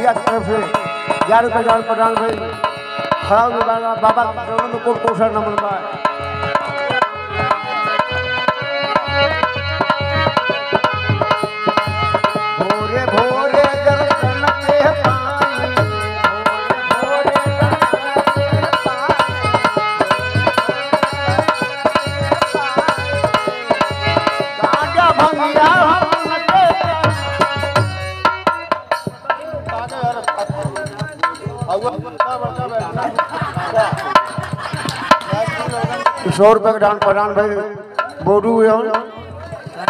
भैया की तरफ से 11 रुपये जान प्रदान भाई खड़ा बाबा में कोट कोषा नमन बा भोरे भोरे दर्शन के पानी भोरे गाजा भंगिया ₹100 का दान प्रदान भाई बोडू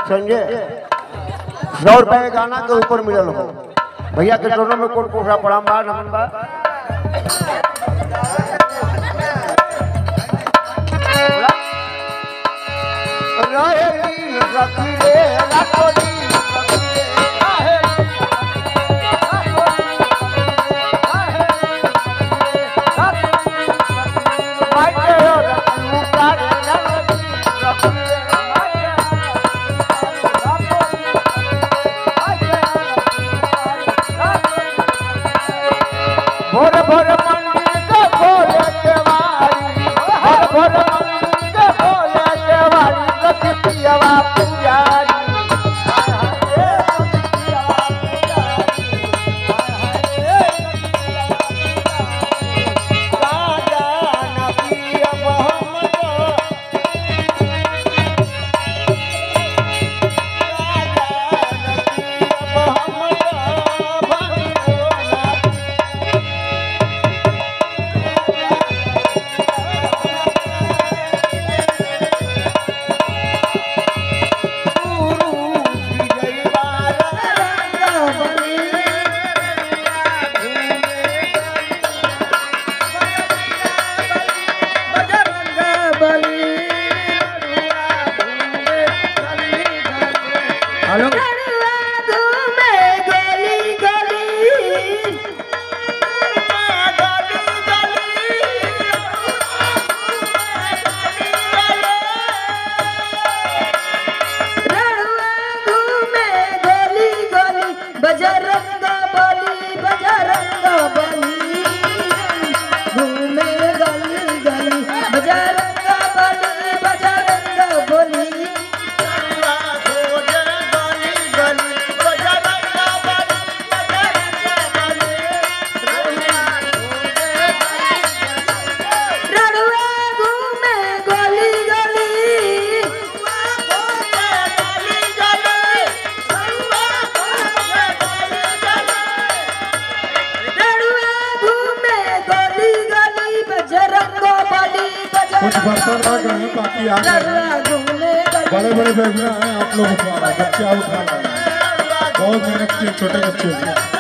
संजय 100 रुपए गाना के ऊपर मिलल हो भैया के दोनों में कोट कोठा प्रणाम बा नमन बा रहे दिल रखी रे लाकोली भोर भोर मंदिर के भोले केवारी भोर भोर मंदिर के भोले केवारी सखी पियवा पुजारी कुछ बर्तन रह गए हैं बाकी आ गए बड़े बड़े बैग में हैं आप लोग उठा रहे हैं बच्चे उठा रहे हैं बहुत मेहनत किए छोटे बच्चे